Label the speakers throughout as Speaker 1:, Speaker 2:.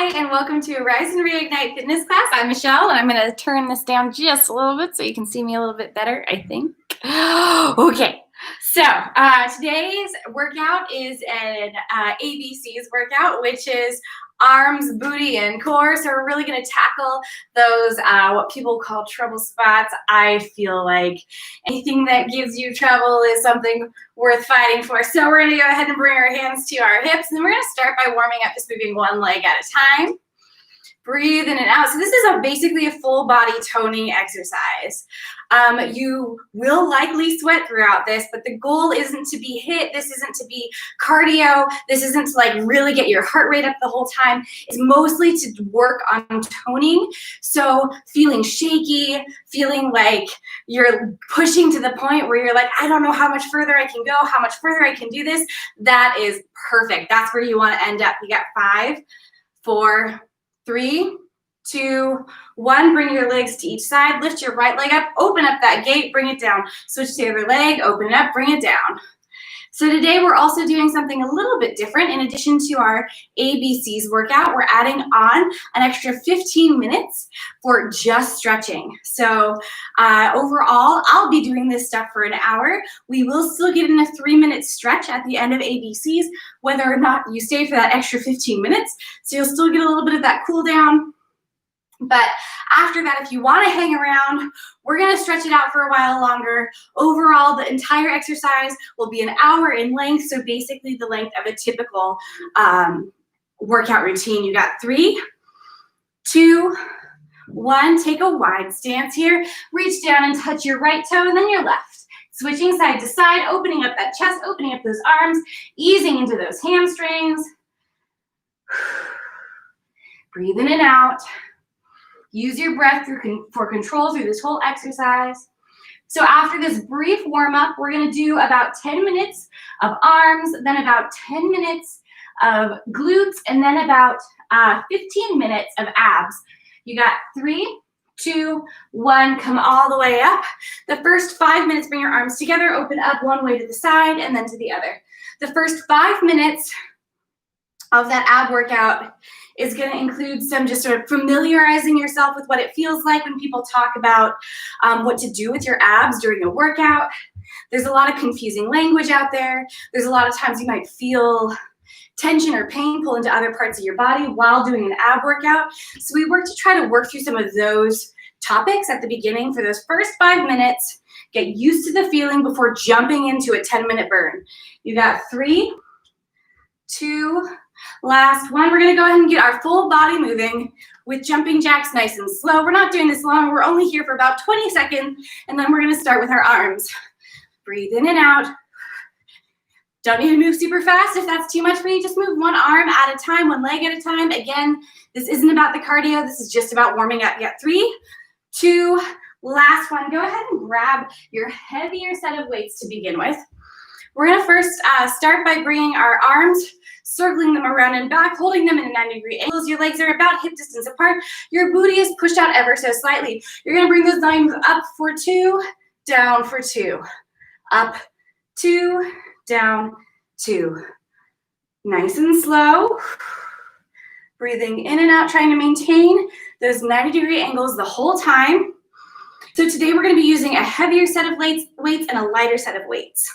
Speaker 1: Hi, and welcome to Rise and Reignite Fitness Class. I'm Michelle, and I'm going to turn this down just a little bit so you can see me a little bit better, I think. Okay, so today's workout is an ABCs workout, which is arms, booty, and core. So we're really going to tackle those, what people call trouble spots. I feel like anything that gives you trouble is something worth fighting for. So we're going to go ahead and bring our hands to our hips, and we're going to start by warming up, just moving one leg at a time. Breathe in and out. So this is basically a full body toning exercise. You will likely sweat throughout this, but the goal isn't to be HIIT. This isn't to be cardio. This isn't to like really get your heart rate up the whole time. It's mostly to work on toning. So feeling shaky, feeling like you're pushing to the point where you're like, I don't know how much further I can go, how much further I can do this. That is perfect. That's where you want to end up. You got 5, 4, 3, 2, 1. Bring your legs to each side. Lift your right leg up. Open up that gate. Bring it down. Switch to the other leg. Open it up. Bring it down. So today we're also doing something a little bit different. In addition to our ABCs workout, we're adding on an extra 15 minutes for just stretching. So overall, I'll be doing this stuff for an hour. We will still get in a 3-minute stretch at the end of ABCs, whether or not you stay for that extra 15 minutes. So you'll still get a little bit of that cool down. But after that, if you want to hang around, we're going to stretch it out for a while longer. Overall, the entire exercise will be an hour in length, so basically the length of a typical workout routine. You got 3, 2, 1. Take a wide stance here. Reach down and touch your right toe and then your left. Switching side to side, opening up that chest, opening up those arms, easing into those hamstrings. Breathe in and out. Use your breath for control through this whole exercise. So after this brief warm-up, we're going to do about 10 minutes of arms, then about 10 minutes of glutes, and then about 15 minutes of abs. You got 3, 2, 1. Come all the way up. The first 5 minutes, bring your arms together, open up one way to the side and then to the other. The first 5 minutes of that ab workout is going to include some just sort of familiarizing yourself with what it feels like when people talk about what to do with your abs during a workout. There's a lot of confusing language out there. There's a lot of times you might feel tension or pain pull into other parts of your body while doing an ab workout. So we work to try to work through some of those topics at the beginning for those first 5 minutes. Get used to the feeling before jumping into a 10-minute burn. You got 3, 2, last 1. We're going to go ahead and get our full body moving with jumping jacks nice and slow. We're not doing this long. We're only here for about 20 seconds, and then we're going to start with our arms. Breathe in and out. Don't need to move super fast. If that's too much for you, just move one arm at a time, one leg at a time. Again, this isn't about the cardio. This is just about warming up. You got 3, 2, last 1. Go ahead and grab your heavier set of weights to begin with. We're going to first start by bringing our arms, circling them around and back, holding them in 90-degree angles. Your legs are about hip distance apart. Your booty is pushed out ever so slightly. You're going to bring those arms up for 2, down for 2. Up, 2, down, 2. Nice and slow. Breathing in and out, trying to maintain those 90-degree angles the whole time. So today we're going to be using a heavier set of weights and a lighter set of weights.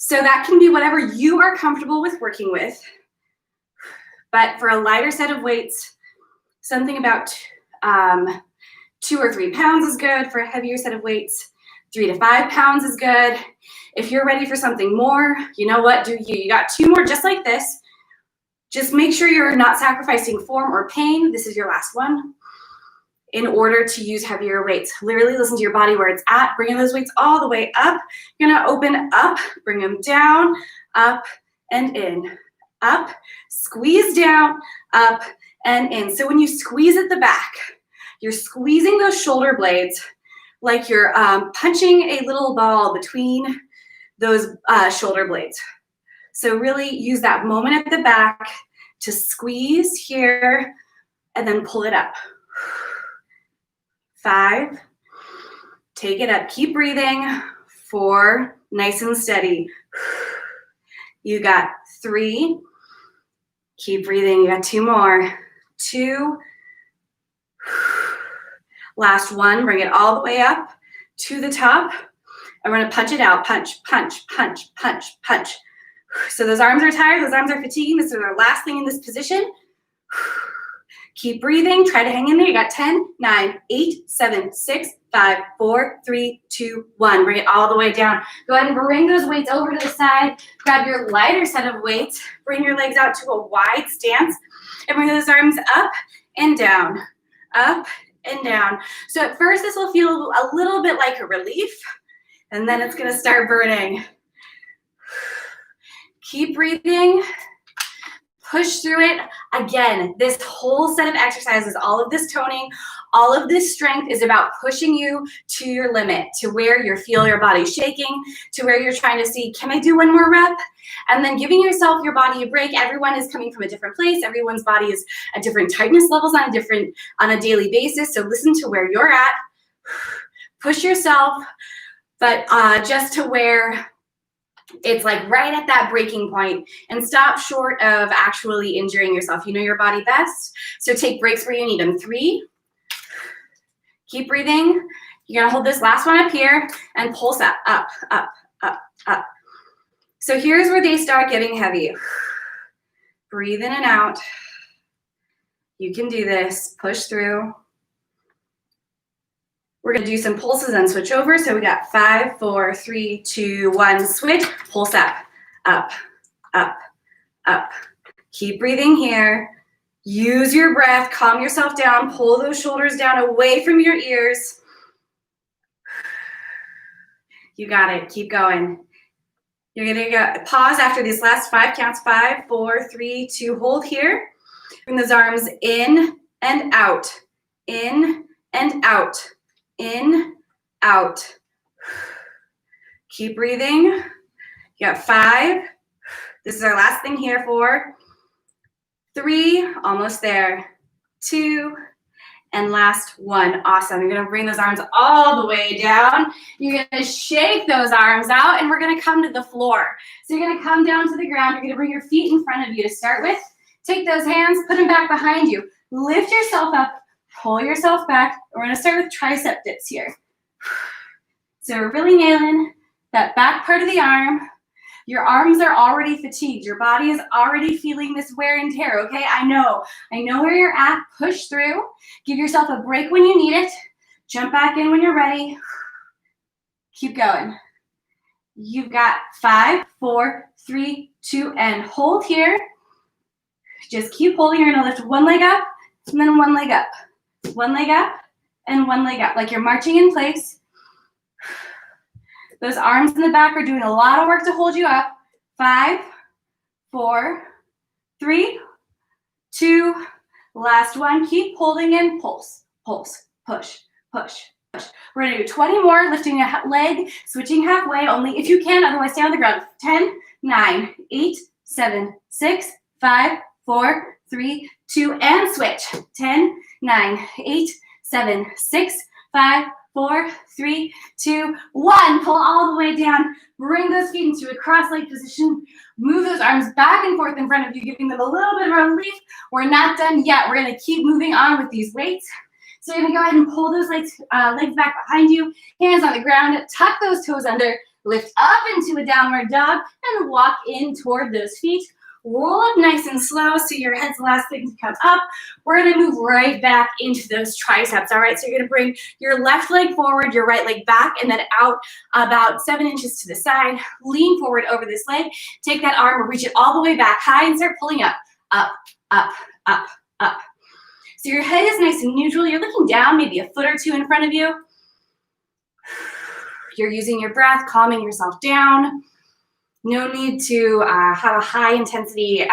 Speaker 1: So that can be whatever you are comfortable with working with. But for a lighter set of weights, something about 2 or 3 pounds is good. For a heavier set of weights, 3 to 5 pounds is good. If you're ready for something more, you know what, do you. You got 2 more just like this. Just make sure you're not sacrificing form or pain. This is your last one. In order to use heavier weights. Literally listen to your body where it's at, bringing those weights all the way up. You're gonna open up, bring them down, up and in, up, squeeze down, up and in. So when you squeeze at the back, you're squeezing those shoulder blades like you're punching a little ball between those shoulder blades. So really use that moment at the back to squeeze here and then pull it up. 5, take it up, keep breathing. 4, nice and steady. You got 3, Keep breathing. You got 2 more. 2. Last 1. Bring it all the way up to the top. And we're going to punch it out. Punch, punch, punch, punch, punch. So those arms are tired. Those arms are fatiguing. This is our last thing in this position. Keep breathing. Try to hang in there. You got 10, 9, 8, 7, 6, 5, 4, 3, 2, 1. Bring it all the way down. Go ahead and bring those weights over to the side. Grab your lighter set of weights. Bring your legs out to a wide stance. And bring those arms up and down. Up and down. So at first this will feel a little bit like a relief. And then it's going to start burning. Keep breathing. Push through it. Again, this whole set of exercises, all of this toning, all of this strength is about pushing you to your limit, to where you feel your body shaking, to where you're trying to see, can I do 1 more rep? And then giving yourself, your body a break. Everyone is coming from a different place. Everyone's body is at different tightness levels on a daily basis. So listen to where you're at. Push yourself, but just to where it's like right at that breaking point, and stop short of actually injuring yourself. You know your body best, so take breaks where you need them. 3. Keep breathing. You're gonna hold this last one up here and pulse up, up, up, up, up. So here's where they start getting heavy. Breathe in and out. You can do this. Push through. We're going to do some pulses and switch over. So we got 5, 4, 3, 2, 1, switch. Pulse up, up, up, up. Keep breathing here. Use your breath. Calm yourself down. Pull those shoulders down away from your ears. You got it. Keep going. You're going to pause after these last 5 counts. 5, 4, 3, 2. Hold here. Bring those arms in and out. In and out. In, out. Keep breathing. You got 5. This is our last thing here. 4, 3, almost there. 2, and last 1. Awesome. You're going to bring those arms all the way down. You're going to shake those arms out, and we're going to come to the floor. So you're going to come down to the ground. You're going to bring your feet in front of you to start with. Take those hands, put them back behind you. Lift yourself up. Pull yourself back. We're going to start with tricep dips here. So we're really nailing that back part of the arm. Your arms are already fatigued. Your body is already feeling this wear and tear, okay? I know where you're at. Push through. Give yourself a break when you need it. Jump back in when you're ready. Keep going. You've got 5, 4, 3, 2, and hold here. Just keep holding. You're going to lift one leg up and then one leg up. One leg up and one leg up, like you're marching in place. Those arms in the back are doing a lot of work to hold you up. 5, 4, 3, 2, last one. Keep holding in. Pulse, pulse, push, push, push. We're going to do 20 more, lifting a leg, switching halfway only if you can, otherwise stay on the ground. 10, 9, 8, 7, 6, 5, 4, 3, 2, and switch. 10, 9, 8, 7, 6, 5, 4, 3, 2, 1. Pull all the way down. Bring those feet into a cross-leg position. Move those arms back and forth in front of you, giving them a little bit of relief. We're not done yet. We're going to keep moving on with these weights. So you're going to go ahead and pull those legs back behind you. Hands on the ground. Tuck those toes under. Lift up into a downward dog and walk in toward those feet. Roll up nice and slow so your head's the last thing to come up. We're going to move right back into those triceps, all right? So you're going to bring your left leg forward, your right leg back, and then out about 7 inches to the side. Lean forward over this leg. Take that arm and reach it all the way back high and start pulling up, up, up, up, up. So your head is nice and neutral. You're looking down maybe a foot or 2 in front of you. You're using your breath, calming yourself down. No need to have a high intensity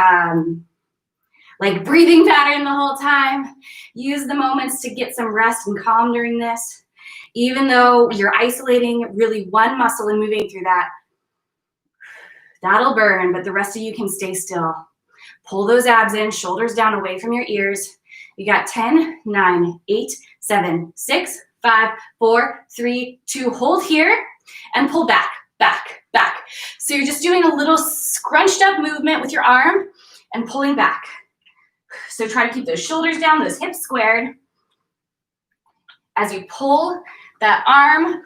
Speaker 1: like breathing pattern the whole time. Use the moments to get some rest and calm during this. Even though you're isolating really one muscle and moving through that, that'll burn, but the rest of you can stay still. Pull those abs in, shoulders down away from your ears. You got 10, 9, 8, 7, 6, 5, 4, 3, 2. Hold here and pull back, back, back. So you're just doing a little scrunched up movement with your arm and pulling back. So try to keep those shoulders down, those hips squared. As you pull that arm,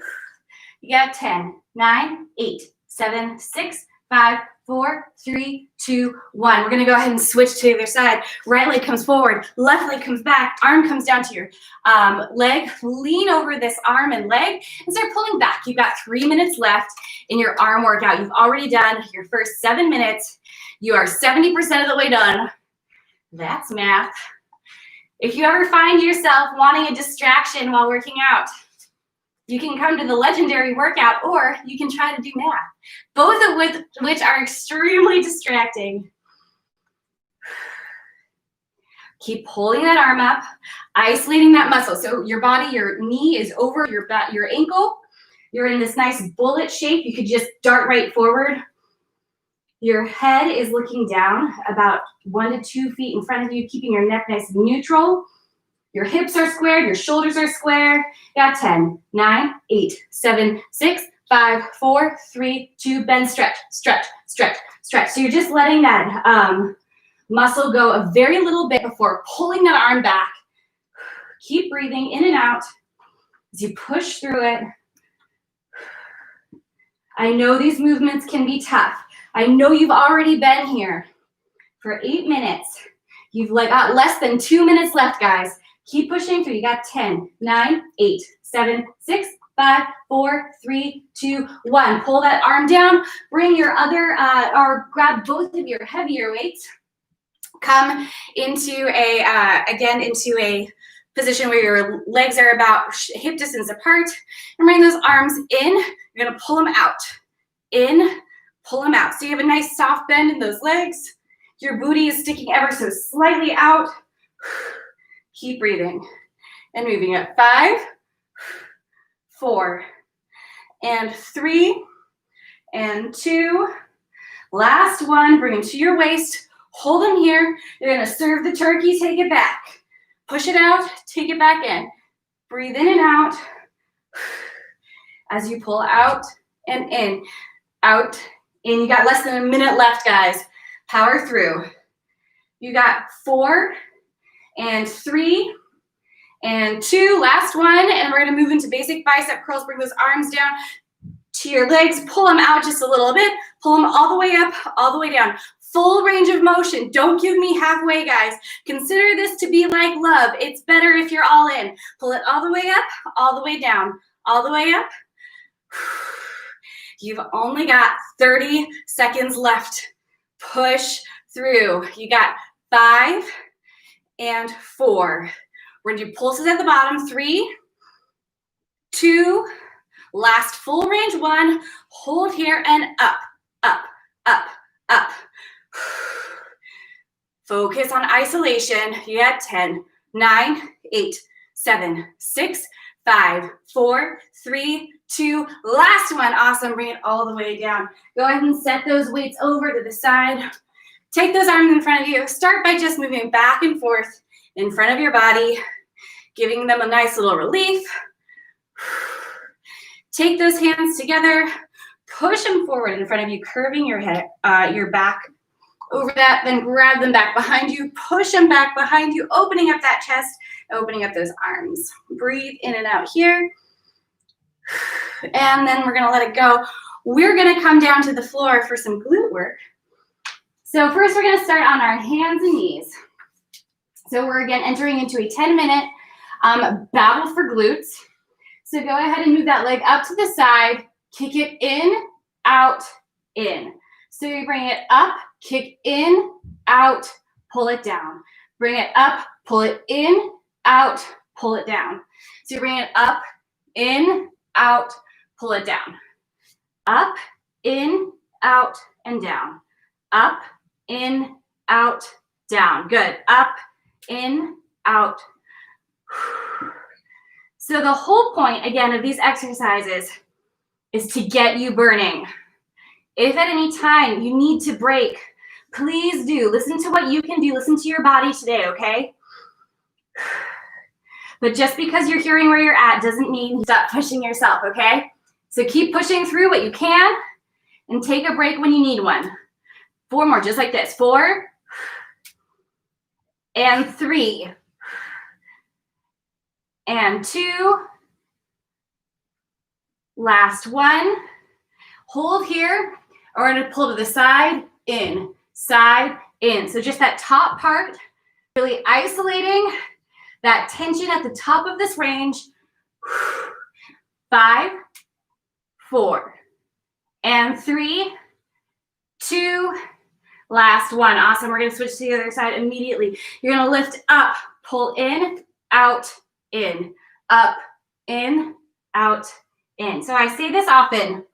Speaker 1: you got 10, 9, 8, 7, 6, 5, 4, 3, 2, 1. We're gonna go ahead and switch to the other side. Right leg comes forward, left leg comes back, arm comes down to your leg. Lean over this arm and leg and start pulling back. You've got 3 minutes left in your arm workout. You've already done your first 7 minutes. You are 70% of the way done. That's math. If you ever find yourself wanting a distraction while working out, you can come to the legendary workout, or you can try to do math, both of which are extremely distracting. Keep pulling that arm up, isolating that muscle. So your body, your knee is over your ankle. You're in this nice bullet shape. You could just dart right forward. Your head is looking down about 1 to 2 feet in front of you, keeping your neck nice and neutral. Your hips are squared, your shoulders are squared. Got 10, 9, 8, 7, 6, 5, 4, 3, 2, bend, stretch, stretch, stretch, stretch. So you're just letting that muscle go a very little bit before pulling that arm back. Keep breathing in and out as you push through it. I know these movements can be tough. I know you've already been here for 8 minutes. You've got less than 2 minutes left, guys. Keep pushing through. You got 10, 9, 8, 7, 6, 5, 4, 3, 2, 1. Pull that arm down. Bring your other, or grab both of your heavier weights. Come into into a position where your legs are about hip distance apart. And bring those arms in. You're gonna pull them out. In, pull them out. So you have a nice soft bend in those legs. Your booty is sticking ever so slightly out. Keep breathing and moving up. 5, 4, and 3, and 2. Last one, bring them to your waist. Hold them here. You're gonna serve the turkey, take it back. Push it out, take it back in. Breathe in and out as you pull out and in, out, in. You got less than a minute left, guys. Power through. You got 4, and 3, and 2. Last one, and we're gonna move into basic bicep curls. Bring those arms down to your legs. Pull them out just a little bit. Pull them all the way up, all the way down. Full range of motion. Don't give me halfway, guys. Consider this to be like love. It's better if you're all in. Pull it all the way up, all the way down, all the way up. You've only got 30 seconds left. Push through. You got 5, and 4. We're gonna do pulses at the bottom. 3, 2, last full range 1. Hold here and up, up, up, up. Focus on isolation. You got 10, 9, 8, 7, 6, 5, 4, 3, 2. Last one. Awesome. Bring it all the way down. Go ahead and set those weights over to the side. Take those arms in front of you. Start by just moving back and forth in front of your body, giving them a nice little relief. Take those hands together, push them forward in front of you, curving your head, your back over that, then grab them back behind you, push them back behind you, opening up that chest, opening up those arms. Breathe in and out here. And then we're gonna let it go. We're gonna come down to the floor for some glute work. So first we're gonna start on our hands and knees. So we're again entering into a 10-minute battle for glutes. So go ahead and move that leg up to the side, kick it in, out, in. So you bring it up, kick in, out, pull it down. Bring it up, pull it in, out, pull it down. So you bring it up, in, out, pull it down. Up, in, out, and down. Up, in, out, down. Good. Up, in, out. So the whole point, again, of these exercises is to get you burning. If at any time you need to break, please do. Listen to what you can do. Listen to your body today, okay? But just because you're hearing where you're at doesn't mean you stop pushing yourself, okay? So keep pushing through what you can and take a break when you need one. 4 more, just like this. 4, and 3, and 2, last 1. Hold here. We're going to pull to the side, in, side, in. So just that top part, really isolating that tension at the top of this range. 5, 4, and 3, 2, last 1. Awesome. We're going to switch to the other side immediately. You're going to lift up, pull in, out, in, up, in, out, in. So I say this often,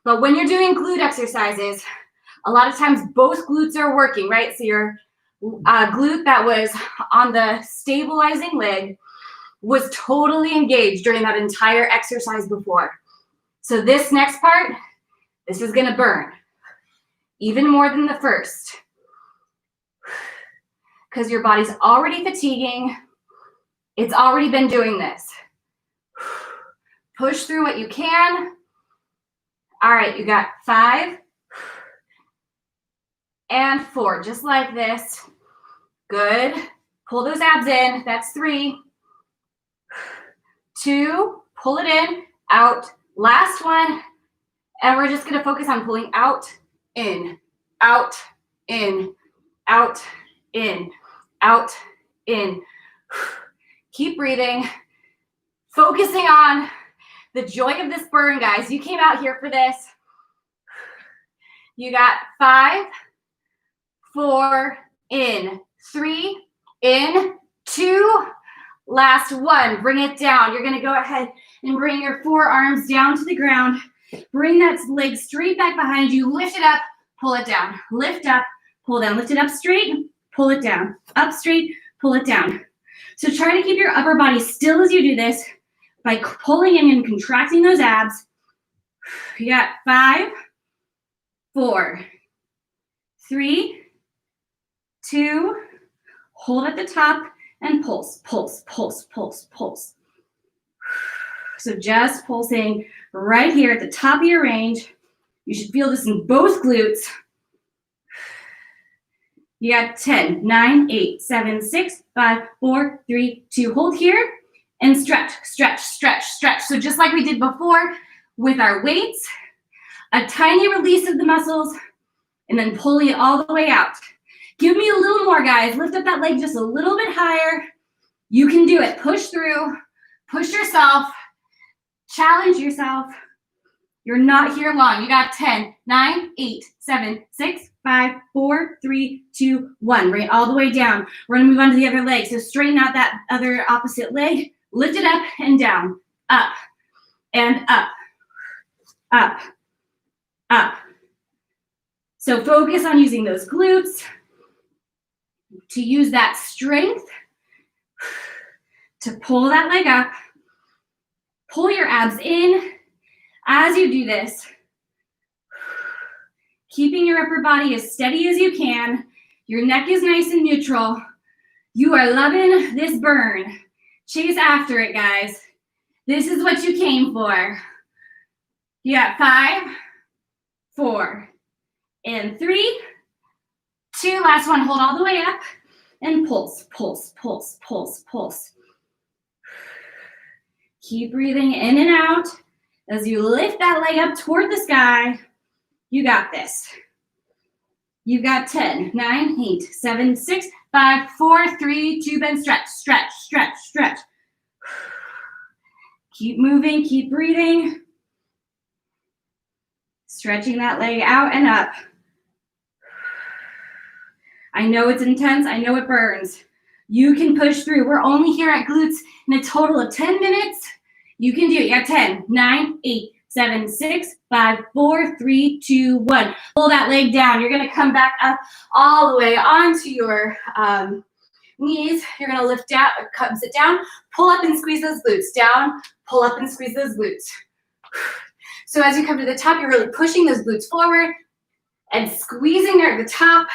Speaker 1: but when you're doing glute exercises, a lot of times both glutes are working, right? So your glute that was on the stabilizing leg was totally engaged during that entire exercise before. So this next part, this is going to burn even more than the first because your body's already fatiguing. It's already been doing this. Push through what you can. All right, you got 5 and 4, just like this. Good. Pull those abs in. That's 3, 2, pull it in, out, last 1, and we're just gonna focus on pulling out, in, out, in, out, in, out, in. Keep breathing, focusing on the joy of this burn, guys. You came out here for this. You got 5, 4, in, 3, in, 2, last 1. Bring it down. You're going to go ahead and bring your forearms down to the ground. Bring that leg straight back behind you. Lift it up, pull it down. Lift up, pull down. Lift it up straight, pull it down. Up straight, pull it down. So try to keep your upper body still as you do this by pulling in and contracting those abs. You got 5, 4, 3, 2, hold at the top, and pulse, pulse, pulse, pulse, pulse. So just pulsing right here at the top of your range. You should feel this in both glutes. You got 10, 9, 8, 7, 6, 5, 4, 3, 2. Hold here and stretch, stretch, stretch, stretch. So just like we did before with our weights, a tiny release of the muscles and then pulling it all the way out. Give me a little more, guys. Lift up that leg just a little bit higher. You can do it. Push through. Push yourself. Challenge yourself. You're not here long. You got 10, 9, 8, 7, 6, 5, 4, 3, 2, 1. Bring it all the way down. We're going to move on to the other leg. So straighten out that other opposite leg. Lift it up and down. Up and up. Up. Up. So focus on using those glutes to use that strength to pull that leg up. Pull your abs in as you do this. Keeping your upper body as steady as you can. Your neck is nice and neutral. You are loving this burn. Chase after it, guys. This is what you came for. You got 5, 4, and 3, 2. Last one. Hold all the way up and pulse, pulse, pulse, pulse, pulse. Keep breathing in and out as you lift that leg up toward the sky. You got this. You got 10, 9, 8, 7, 6, 5, 4, 3, 2, bend, stretch, stretch, stretch, stretch. Keep moving, keep breathing. Stretching that leg out and up. I know it's intense. I know it burns. You can push through. We're only here at glutes in a total of 10 minutes. You can do it. You got 10, 9, 8, 7, 6, 5, 4, 3, 2, 1. Pull that leg down. You're going to come back up all the way onto your knees. You're going to lift down, sit down, pull up and squeeze those glutes. Down, pull up and squeeze those glutes. So as you come to the top, you're really pushing those glutes forward and squeezing there at the top.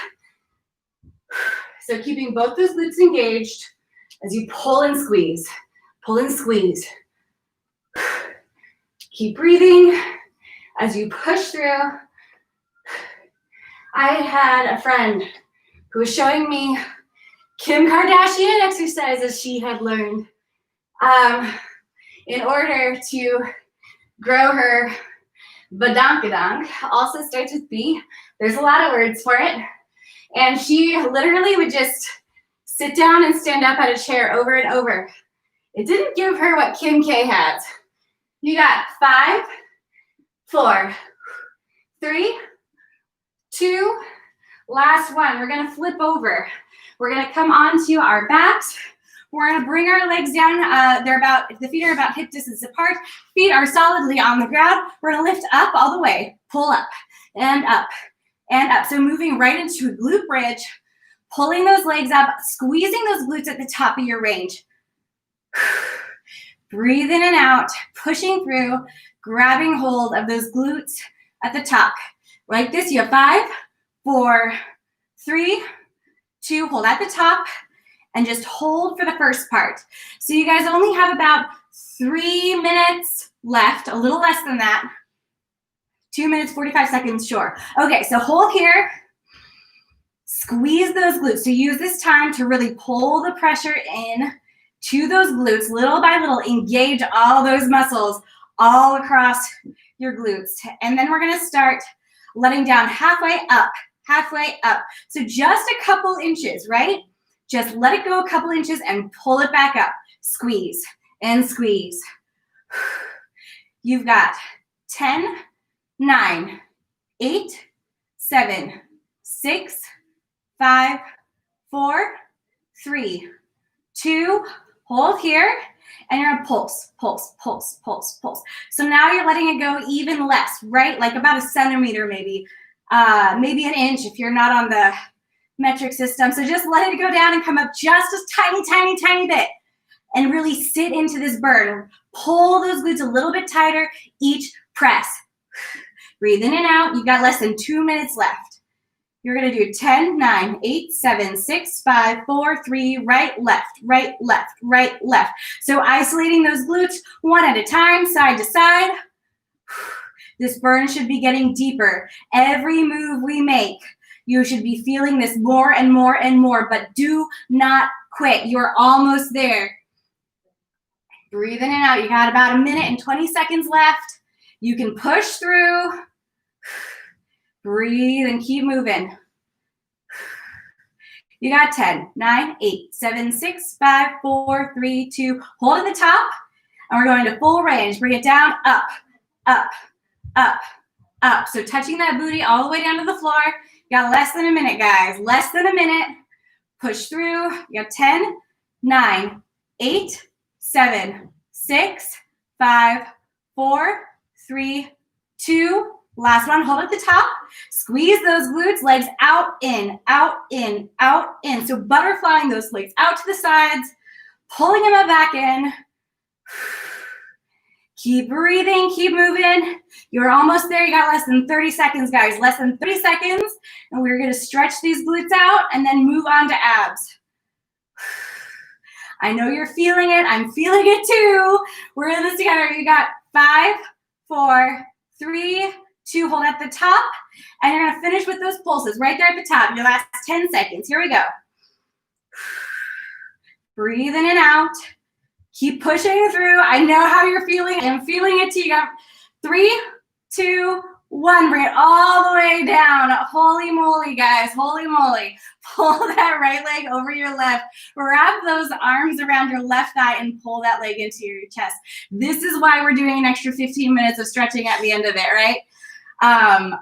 Speaker 1: So keeping both those glutes engaged as you pull and squeeze. Pull and squeeze. Keep breathing as you push through. I had a friend who was showing me Kim Kardashian exercises she had learned in order to grow her badonkadonk. Also starts with B. There's a lot of words for it. And she literally would just sit down and stand up at a chair over and over. It didn't give her what Kim K has. You got 5, 4, 3, 2, last one. We're gonna flip over. We're gonna come onto our backs. We're gonna bring our legs down. The feet are about hip distance apart. Feet are solidly on the ground. We're gonna lift up all the way. Pull up and up and up. So moving right into a glute bridge, pulling those legs up, squeezing those glutes at the top of your range. Breathe in and out, pushing through, grabbing hold of those glutes at the top. Like this, you have 5, 4, 3, 2, hold at the top, and just hold for the first part. So you guys only have about 3 minutes left, a little less than that. 2 minutes, 45 seconds, sure. Okay, so hold here. Squeeze those glutes. So use this time to really pull the pressure in to those glutes, little by little. Engage all those muscles all across your glutes. And then we're gonna start letting down halfway up, halfway up. So just a couple inches, right? Just let it go a couple inches and pull it back up. Squeeze and squeeze. You've got 10, 9, 8, 7, 6, 5, 4, 3, 2, hold here, and you're gonna pulse, pulse, pulse, pulse, pulse. So now you're letting it go even less, right? Like about a centimeter maybe, maybe an inch if you're not on the metric system. So just let it go down and come up just a tiny, tiny, tiny bit and really sit into this burn. Pull those glutes a little bit tighter each press. Breathe in and out. You've got less than 2 minutes left. You're gonna do 10, 9, 8, 7, 6, 5, 4, 3, right, left, right, left, right, left. So isolating those glutes one at a time, side to side. This burn should be getting deeper. Every move we make, you should be feeling this more and more and more, but do not quit. You're almost there. Breathe in and out. You got about 1 minute and 20 seconds left. You can push through. Breathe and keep moving. You got 10, 9, 8, 7, 6, 5, 4, 3, 2. Hold at the top. And we're going to full range. Bring it down, up, up, up, up. So touching that booty all the way down to the floor. You got less than a minute, guys. Less than a minute. Push through. You got 10, 9, 8, 7, 6, 5, 4, 3, 2. Last one, hold at the top. Squeeze those glutes, legs out, in, out, in, out, in. So butterflying those legs out to the sides, pulling them back in. Keep breathing, keep moving. You're almost there. You got less than 30 seconds, guys. Less than 30 seconds. And we're gonna stretch these glutes out and then move on to abs. I know you're feeling it. I'm feeling it too. We're in this together. You got 5, 4, 3, 2, hold at the top, and you're gonna finish with those pulses right there at the top. Your last 10 seconds. Here we go. Breathe in and out. Keep pushing through. I know how you're feeling. I'm feeling it too. You got 3, 2, 1. Bring it all the way down. Holy moly, guys. Holy moly. Pull that right leg over your left. Wrap those arms around your left thigh and pull that leg into your chest. This is why we're doing an extra 15 minutes of stretching at the end of it, right?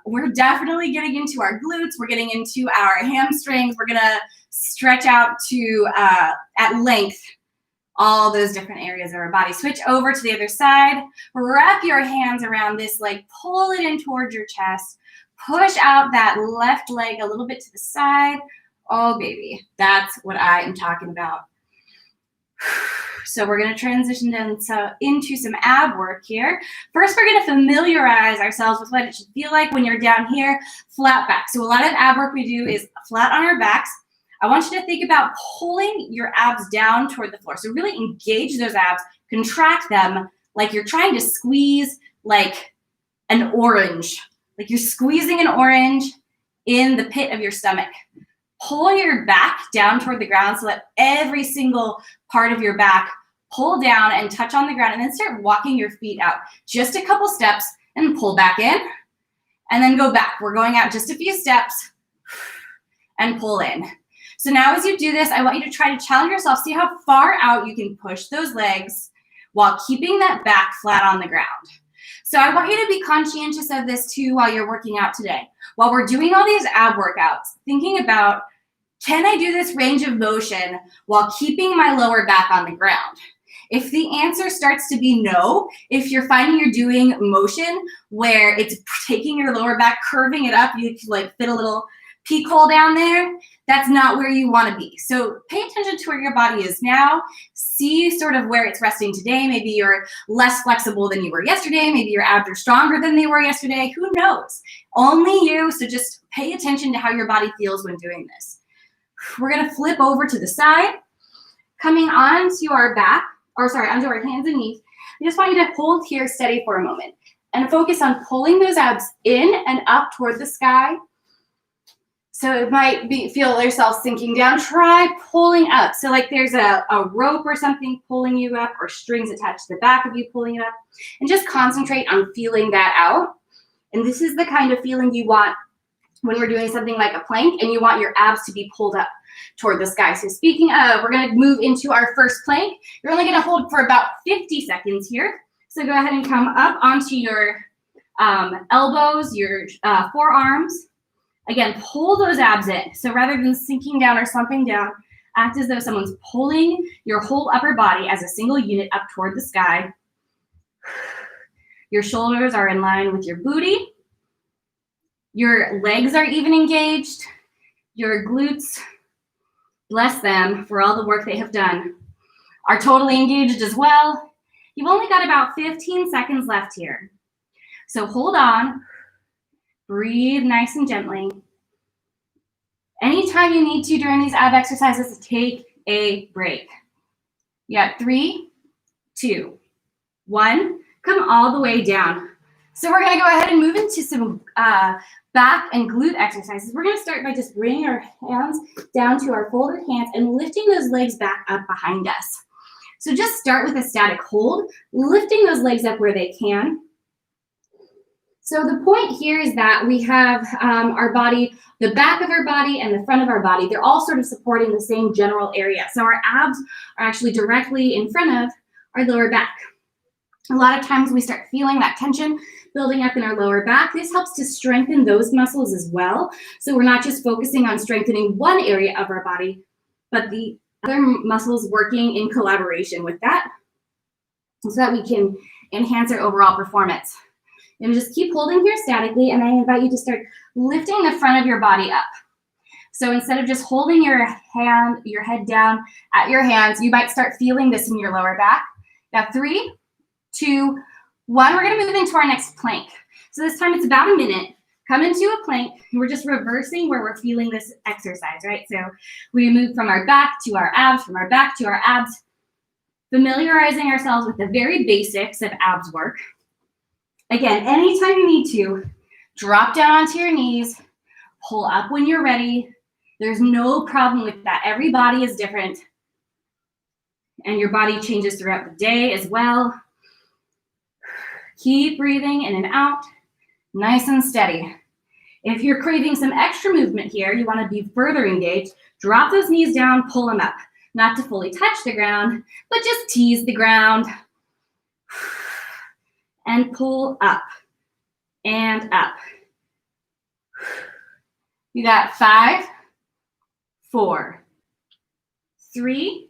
Speaker 1: We're definitely getting into our glutes. We're getting into our hamstrings. We're gonna stretch out to at length all those different areas of our body. Switch over to the other side. Wrap your hands around this leg. Pull it in towards your chest. Push out that left leg a little bit to the side. Oh, baby, that's what I am talking about. So we're going to transition into some ab work here. First, we're going to familiarize ourselves with what it should feel like when you're down here, flat back. So a lot of ab work we do is flat on our backs. I want you to think about pulling your abs down toward the floor. So really engage those abs, contract them like you're trying to squeeze like an orange. Like you're squeezing an orange in the pit of your stomach. pull your back down toward the ground so that every single part of your back pull down and touch on the ground, and then start walking your feet out just a couple steps and pull back in and then go back. We're going out just a few steps and pull in. So now as you do this, I want you to try to challenge yourself, see how far out you can push those legs while keeping that back flat on the ground. So I want you to be conscientious of this too while you're working out today. While we're doing all these ab workouts, thinking about, can I do this range of motion while keeping my lower back on the ground? If the answer starts to be no, if you're finding you're doing motion where it's taking your lower back, curving it up, you can like fit a little peak hole down there, that's not where you want to be. So pay attention to where your body is now. See sort of where it's resting today. Maybe you're less flexible than you were yesterday. Maybe your abs are stronger than they were yesterday. Who knows? Only you. So just pay attention to how your body feels when doing this. We're going to flip over to the side, coming onto our back, onto our hands and knees. I just want you to hold here steady for a moment and focus on pulling those abs in and up toward the sky. So it might feel yourself sinking down. Try pulling up. So like there's a rope or something pulling you up, or strings attached to the back of you pulling it up. And just concentrate on feeling that out. And this is the kind of feeling you want when we're doing something like a plank, and you want your abs to be pulled up toward the sky. So speaking of, we're going to move into our first plank. You're only going to hold for about 50 seconds here. So go ahead and come up onto your elbows, your forearms. Again, pull those abs in. So rather than sinking down or slumping down, act as though someone's pulling your whole upper body as a single unit up toward the sky. Your shoulders are in line with your booty. Your legs are even engaged. Your glutes, bless them for all the work they have done, are totally engaged as well. You've only got about 15 seconds left here. So hold on. Breathe nice and gently. Anytime you need to during these ab exercises, take a break. You got 3, 2, 1. Come all the way down. So we're going to go ahead and move into some back and glute exercises. We're going to start by just bringing our hands down to our folded hands and lifting those legs back up behind us. So just start with a static hold, lifting those legs up where they can. So the point here is that we have our body, the back of our body and the front of our body, they're all sort of supporting the same general area. So our abs are actually directly in front of our lower back. A lot of times we start feeling that tension building up in our lower back. This helps to strengthen those muscles as well. So we're not just focusing on strengthening one area of our body, but the other muscles working in collaboration with that so that we can enhance our overall performance. And just keep holding here statically, and I invite you to start lifting the front of your body up. So instead of just holding your head down at your hands, you might start feeling this in your lower back. Now 3, 2, 1. We're going to move into our next plank. So this time it's about a minute. Come into a plank, and we're just reversing where we're feeling this exercise, right? So we move from our back to our abs, from our back to our abs, familiarizing ourselves with the very basics of abs work. Again, anytime you need to, drop down onto your knees, pull up when you're ready. There's no problem with that. Every body is different, and your body changes throughout the day as well. Keep breathing in and out, nice and steady. If you're craving some extra movement here, you want to be further engaged, drop those knees down, pull them up. Not to fully touch the ground, but just tease the ground. And pull up and up. You got 5, 4, 3,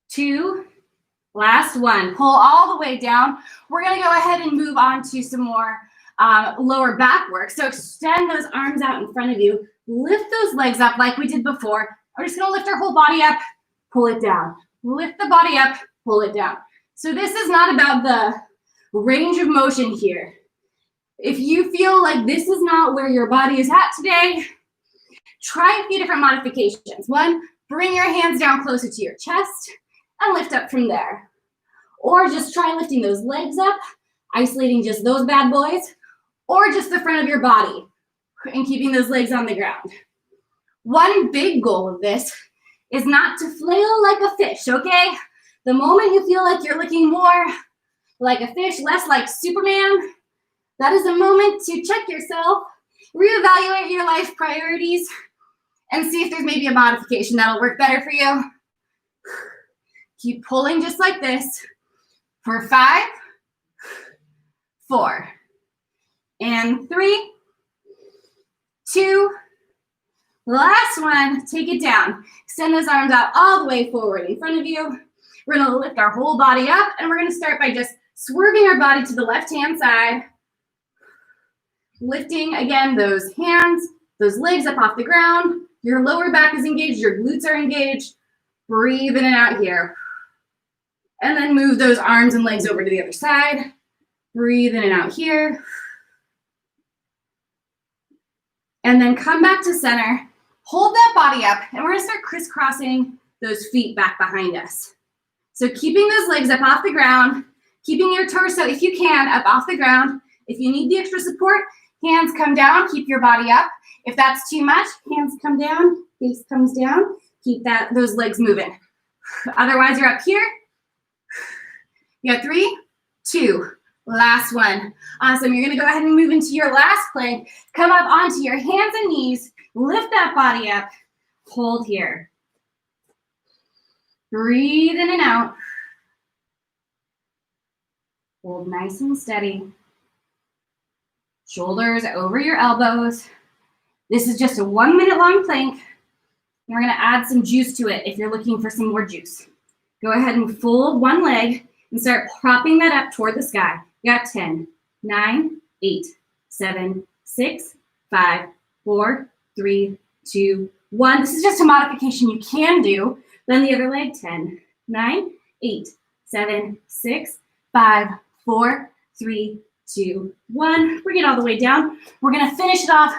Speaker 1: 2, last one. Pull all the way down. We're going to go ahead and move on to some more lower back work. So extend those arms out in front of you. Lift those legs up like we did before. We're just going to lift our whole body up, pull it down. Lift the body up, pull it down. So this is not about the range of motion here. If you feel like this is not where your body is at today, try a few different modifications. 1, bring your hands down closer to your chest and lift up from there. Or just try lifting those legs up, isolating just those bad boys, or just the front of your body and keeping those legs on the ground. One big goal of this is not to flail like a fish, okay? The moment you feel like you're looking more like a fish, less like Superman, that is a moment to check yourself, reevaluate your life priorities, and see if there's maybe a modification that'll work better for you. Keep pulling just like this for 5, 4, and 3, 2, last one, take it down. Extend those arms out all the way forward in front of you. We're gonna lift our whole body up, and we're gonna start by just swerving our body to the left-hand side. Lifting, again, those hands, those legs up off the ground. Your lower back is engaged, your glutes are engaged. Breathe in and out here. And then move those arms and legs over to the other side. Breathe in and out here. And then come back to center. Hold that body up, and we're gonna start crisscrossing those feet back behind us. So keeping those legs up off the ground, keeping your torso, if you can, up off the ground. If you need the extra support, hands come down, keep your body up. If that's too much, hands come down, face comes down. Keep those legs moving. Otherwise, you're up here. You got 3, 2, last one. Awesome, you're gonna go ahead and move into your last plank. Come up onto your hands and knees, lift that body up, hold here. Breathe in and out. Hold nice and steady. Shoulders over your elbows. This is just a 1-minute long plank. And we're gonna add some juice to it if you're looking for some more juice. Go ahead and fold one leg and start propping that up toward the sky. You got 10, 9, 8, 7, 6, 5, 4, 3, 2, 1. This is just a modification you can do. Then the other leg, 10, 9, 8, 7, 6, 5, 4, 3, 2, 1. Bring it all the way down. We're gonna finish it off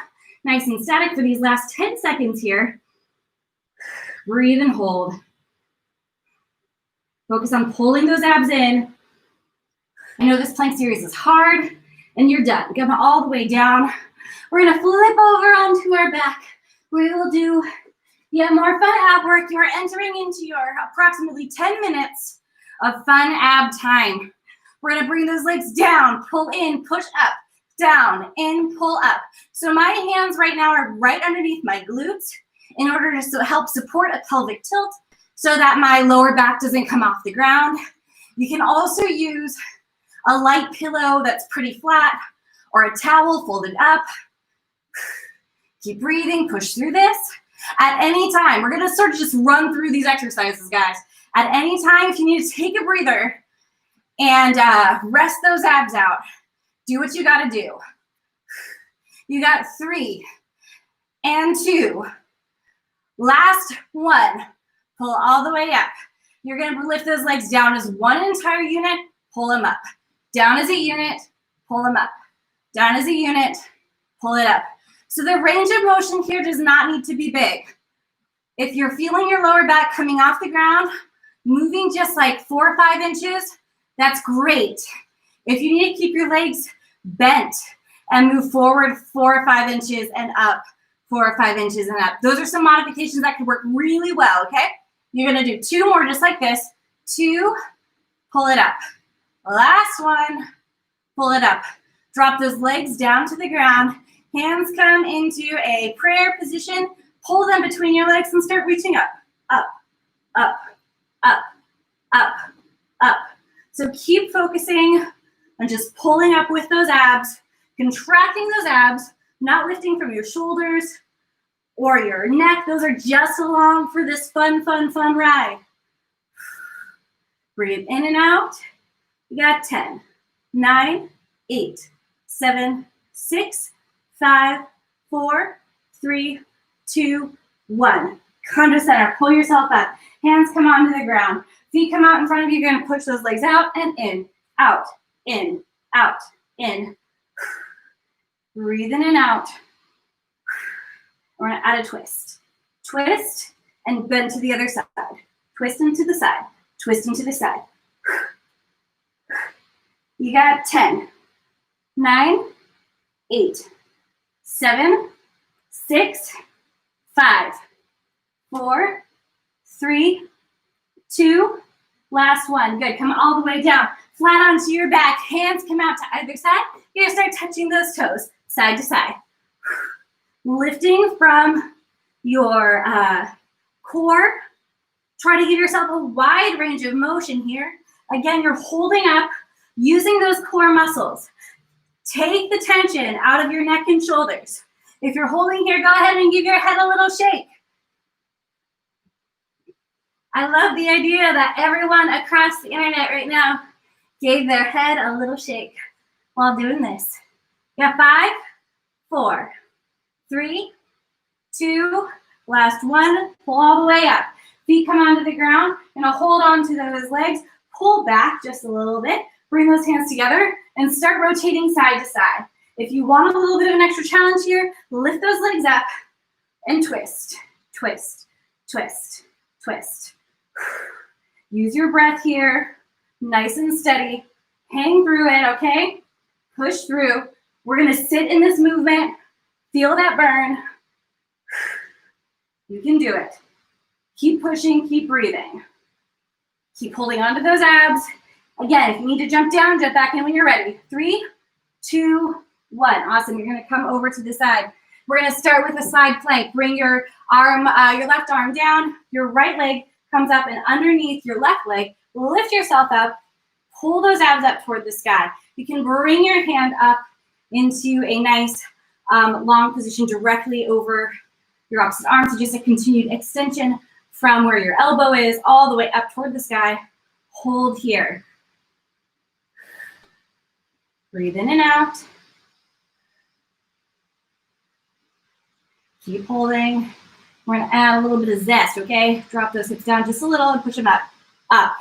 Speaker 1: nice and static for these last 10 seconds here. Breathe and hold. Focus on pulling those abs in. I know this plank series is hard, and you're done. Come all the way down. We're gonna flip over onto our back. We will do yet more fun ab work. You are entering into your approximately 10 minutes of fun ab time. We're gonna bring those legs down, pull in, push up, down, in, pull up. So my hands right now are right underneath my glutes in order to help support a pelvic tilt so that my lower back doesn't come off the ground. You can also use a light pillow that's pretty flat or a towel folded up. Keep breathing, push through this. At any time, we're gonna sort of just run through these exercises, guys. At any time, if you need to take a breather and rest those abs out, do what you gotta do. You got 3 and 2. Last one, pull all the way up. You're gonna lift those legs down as one entire unit, pull them up. Down as a unit, pull them up. Down as a unit, pull it up. So the range of motion here does not need to be big. If you're feeling your lower back coming off the ground, moving just like 4 or 5 inches, that's great. If you need to keep your legs bent and move forward 4 or 5 inches and up 4 or 5 inches and up, those are some modifications that could work really well, okay? You're gonna do 2 more just like this. 2, pull it up. Last one, pull it up. Drop those legs down to the ground. Hands come into a prayer position. Pull them between your legs and start reaching up, up, up, up, up, up. So keep focusing on just pulling up with those abs, contracting those abs, not lifting from your shoulders or your neck. Those are just along for this fun, fun, fun ride. Breathe in and out. You got 10, 9, 8, 7, 6, 5, 4, 3, 2, 1. Come to center. Pull yourself up. Hands come onto the ground. Feet come out in front of you. You're going to push those legs out and in, out, in, out, in. Breathe in and out. We're going to add a twist. Twist and bend to the other side. Twist into the side. Twist into the side. You got 10, 9, 8, 7, 6, 5, 4, 3, 2, last one. Good. Come all the way down. Flat onto your back. Hands come out to either side. You're going to start touching those toes side to side. Lifting from your core. Try to give yourself a wide range of motion here. Again, you're holding up, using those core muscles. Take the tension out of your neck and shoulders. If you're holding here, go ahead and give your head a little shake. I love the idea that everyone across the internet right now gave their head a little shake while doing this. You got 5, 4, 3, 2, last one, pull all the way up. Feet come onto the ground, and I'll hold on to those legs, pull back just a little bit, bring those hands together, and start rotating side to side. If you want a little bit of an extra challenge here, lift those legs up and twist, twist, twist, twist. Use your breath here, nice and steady. Hang through it, okay? Push through. We're gonna sit in this movement, feel that burn. You can do it. Keep pushing, keep breathing. Keep holding onto those abs. Again, if you need to jump down, jump back in when you're ready. 3, 2, 1. Awesome. You're gonna come over to the side. We're gonna start with a side plank. Bring your arm, your left arm down. Your right leg comes up and underneath your left leg. Lift yourself up. Pull those abs up toward the sky. You can bring your hand up into a nice long position directly over your opposite arm. So just a continued extension from where your elbow is all the way up toward the sky. Hold here. Breathe in and out. Keep holding. We're gonna add a little bit of zest, okay? Drop those hips down just a little and push them up. Up,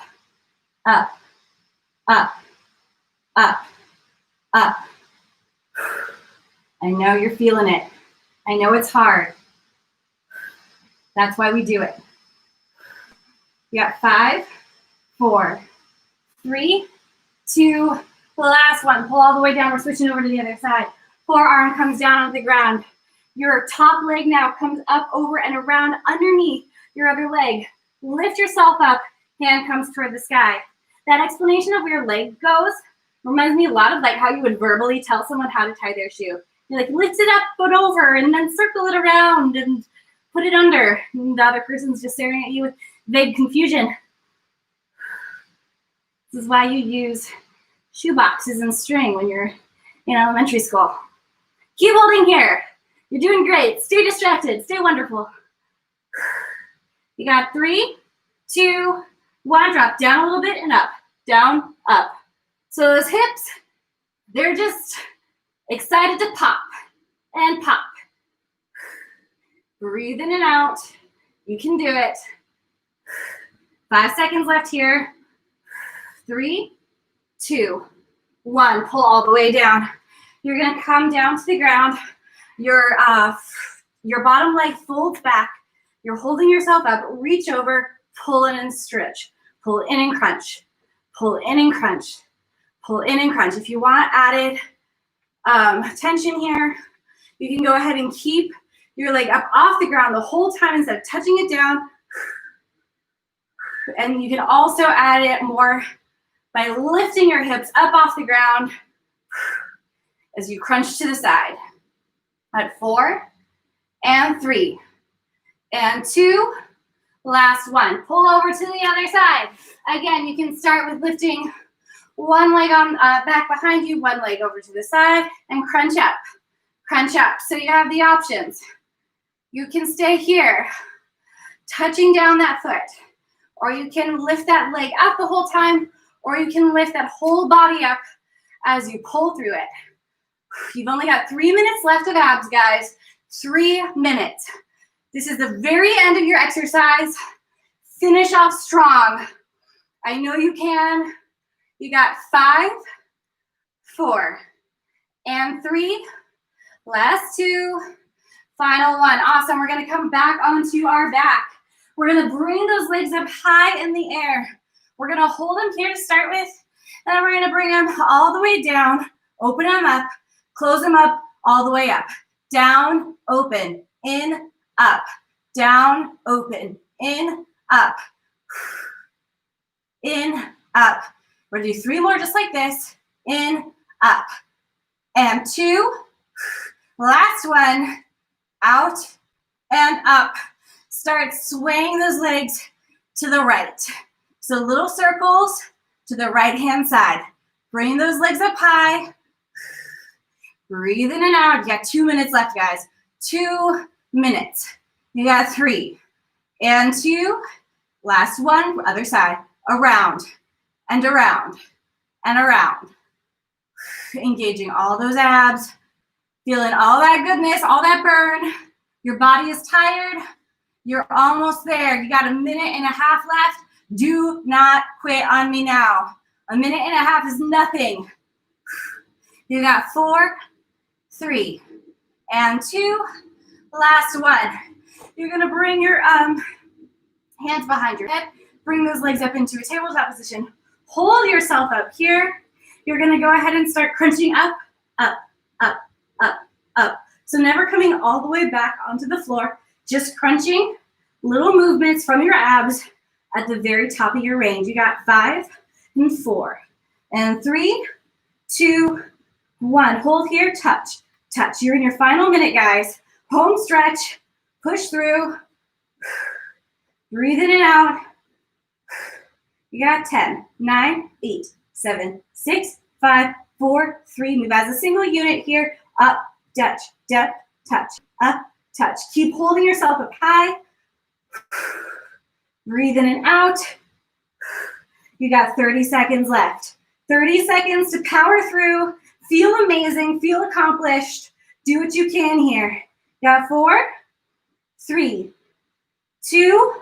Speaker 1: up, up, up, up. I know you're feeling it. I know it's hard. That's why we do it. You got 5, 4, 3, 2, the last one. Pull all the way down. We're switching over to the other side. Forearm comes down on the ground. Your top leg now comes up over and around underneath your other leg. Lift yourself up. Hand comes toward the sky. That explanation of where your leg goes reminds me a lot of like how you would verbally tell someone how to tie their shoe. You're like, lift it up, foot over, and then circle it around and put it under. And the other person's just staring at you with vague confusion. This is why you use shoe boxes and string when you're in elementary school. Keep holding here. You're doing great. Stay distracted. Stay wonderful. You got 3, 2, 1. Drop down a little bit and up. Down, up. So those hips, they're just excited to pop and pop. Breathe in and out. You can do it. 5 seconds left here. 3, 2, 1. Pull all the way down. You're going to come down to the ground. Your bottom leg folds back. You're holding yourself up. Reach over, pull in and stretch. Pull in and crunch. Pull in and crunch. Pull in and crunch. If you want added tension here, you can go ahead and keep your leg up off the ground the whole time instead of touching it down. And you can also add it more by lifting your hips up off the ground as you crunch to the side. At 4 and 3 and 2, last one. Pull over to the other side. Again, you can start with lifting one leg on back behind you, one leg over to the side, and crunch up. Crunch up. So you have the options. You can stay here, touching down that foot, or you can lift that leg up the whole time, or you can lift that whole body up as you pull through it. You've only got 3 minutes left of abs, guys. 3 minutes. This is the very end of your exercise. Finish off strong. I know you can. You got 5, 4, and 3. Last 2. Final 1. Awesome. We're going to come back onto our back. We're going to bring those legs up high in the air. We're going to hold them here to start with. And then we're going to bring them all the way down. Open them up. Close them up all the way up. Down, open, in, up. down, open, in, up, in, up. We're gonna do 3 more just like this, in, up, and 2, last one, out, and up. Start swaying those legs to the right. So little circles to the right-hand side. Bring those legs up high. Breathe in and out. You got 2 minutes left, guys. 2 minutes. You got 3 and 2. Last one, other side. Around and around and around. Engaging all those abs. Feeling all that goodness, all that burn. Your body is tired. You're almost there. You got 1.5 minutes left. Do not quit on me now. 1.5 minutes is nothing. You got 4, 3, and 2. Last one. You're gonna bring your hands behind your head. Bring those legs up into a tabletop position. Hold yourself up here. You're gonna go ahead and start crunching up, up, up, up, up. So never coming all the way back onto the floor, just crunching little movements from your abs at the very top of your range. You got 5 and 4 and 3, 2, 1. Hold here, touch, touch. You're in your final minute, guys. Home stretch, push through. Breathe in and out. You got 10, 9, 8, 7, 6, 5, 4, 3. Move as a single unit here. Up, touch, depth, touch, up, touch. Keep holding yourself up high. Breathe in and out. You got 30 seconds left. 30 seconds to power through. Feel amazing. Feel accomplished. Do what you can here. You got 4, 3, 2.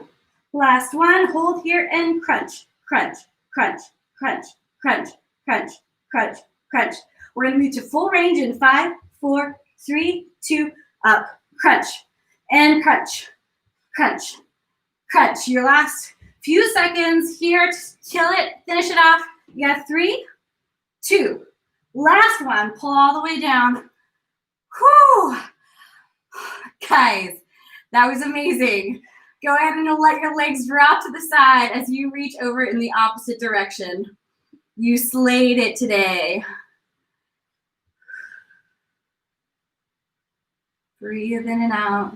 Speaker 1: Last one. Hold here and crunch, crunch, crunch, crunch, crunch, crunch, crunch, crunch. We're going to move to full range in 5, 4, 3, 2, up. Crunch and crunch, crunch, crunch. Your last few seconds here to kill it, finish it off. You got 3, 2. Last one, pull all the way down. Whew. Guys, that was amazing. Go ahead and let your legs drop to the side as you reach over in the opposite direction. You slayed it today. Breathe in and out.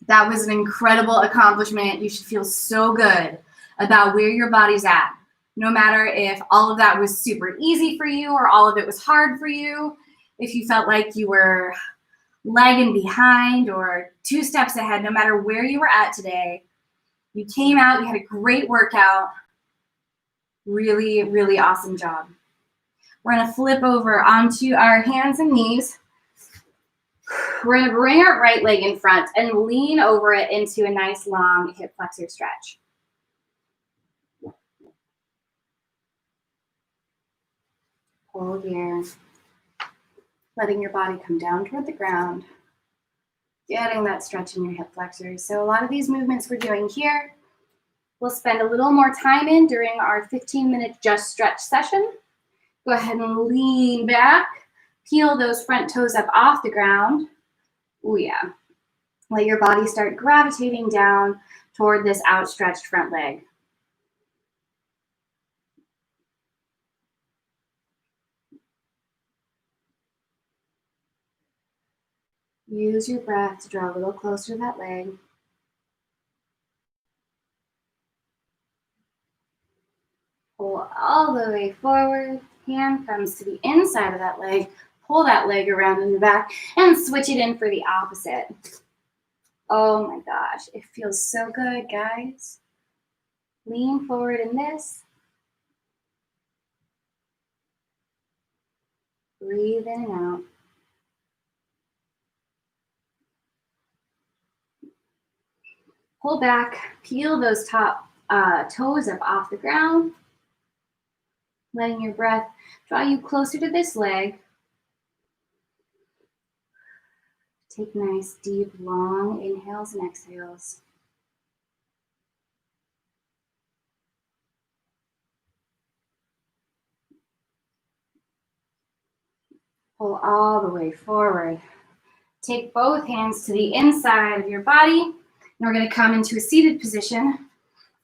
Speaker 1: That was an incredible accomplishment. You should feel so good about where your body's at. No matter if all of that was super easy for you or all of it was hard for you, if you felt like you were lagging behind or 2 steps ahead, no matter where you were at today, you came out, you had a great workout. Really, really awesome job. We're gonna flip over onto our hands and knees. We're gonna bring our right leg in front and lean over it into a nice long hip flexor stretch. Hold here. Letting your body come down toward the ground. Getting that stretch in your hip flexors. So a lot of these movements we're doing here, we'll spend a little more time in during our 15-minute just stretch session. Go ahead and lean back. Peel those front toes up off the ground. Oh yeah. Let your body start gravitating down toward this outstretched front leg. Use your breath to draw a little closer to that leg. Pull all the way forward. Hand comes to the inside of that leg. Pull that leg around in the back and switch it in for the opposite. Oh my gosh, it feels so good, guys. Lean forward in this. Breathe in and out. Pull back, peel those top toes up off the ground. Letting your breath draw you closer to this leg. Take nice, deep, long inhales and exhales. Pull all the way forward. Take both hands to the inside of your body, and we're gonna come into a seated position.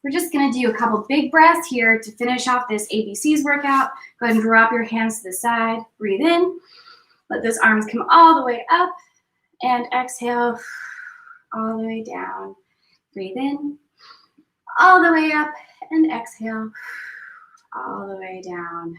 Speaker 1: We're just gonna do a couple big breaths here to finish off this ABCs workout. Go ahead and drop your hands to the side, breathe in, let those arms come all the way up, and exhale all the way down. Breathe in, all the way up, and exhale all the way down.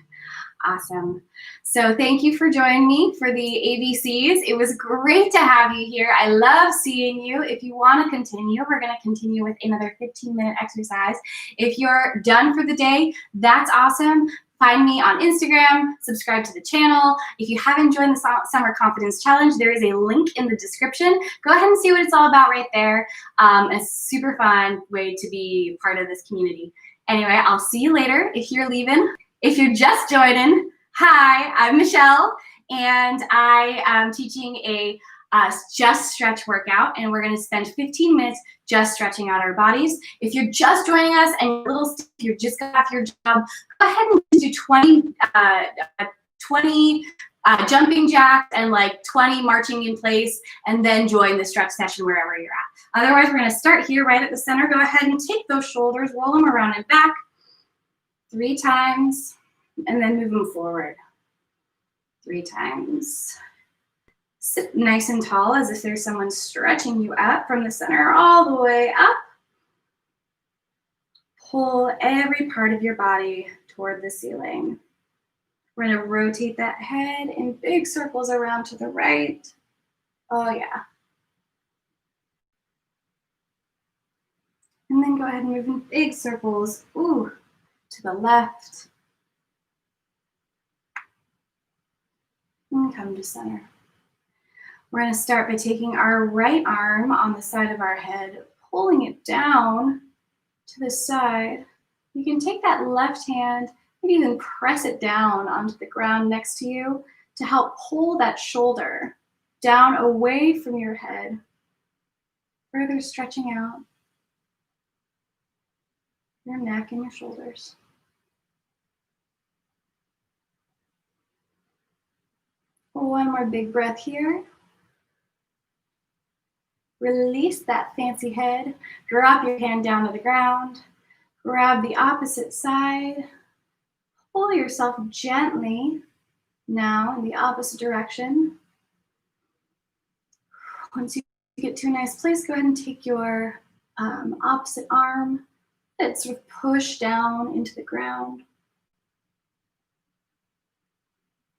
Speaker 1: Awesome. So thank you for joining me for the ABCs. It was great to have you here. I love seeing you. If you want to continue, we're going to continue with another 15-minute exercise. If you're done for the day, that's awesome. Find me on Instagram, subscribe to the channel. If you haven't joined the Summer Confidence Challenge, there is a link in the description. Go ahead and see what it's all about right there. A super fun way to be part of this community. Anyway, I'll see you later. If you're leaving, if you're just joining, hi, I'm Michelle, and I am teaching a just stretch workout, and we're going to spend 15 minutes just stretching out our bodies. If you're just joining us and you're a little stiff, you're just got off your job, go ahead and do 20 jumping jacks and like 20 marching in place, and then join the stretch session wherever you're at. Otherwise, we're going to start here right at the center. Go ahead and take those shoulders, roll them around and back 3 times, and then move them forward 3 times. Sit nice and tall as if there's someone stretching you up from the center all the way up. Pull every part of your body toward the ceiling. We're going to rotate that head in big circles around to the right. Oh, yeah. And then go ahead and move in big circles, to the left. And come to center. We're going to start by taking our right arm on the side of our head, pulling it down to the side. You can take that left hand, maybe even press it down onto the ground next to you to help pull that shoulder down away from your head, further stretching out your neck and your shoulders. One more big breath here. Release that fancy head. Drop your hand down to the ground. Grab the opposite side. Pull yourself gently now in the opposite direction. Once you get to a nice place, go ahead and take your opposite arm and sort of push down into the ground,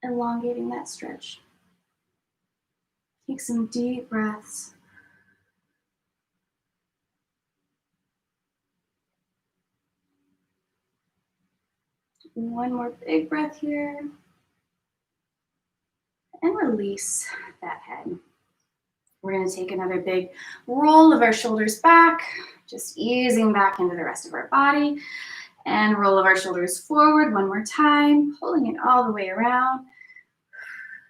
Speaker 1: elongating that stretch. Take some deep breaths. One more big breath here. And release that head. We're going to take another big roll of our shoulders back, just easing back into the rest of our body. And roll of our shoulders forward one more time, pulling it all the way around.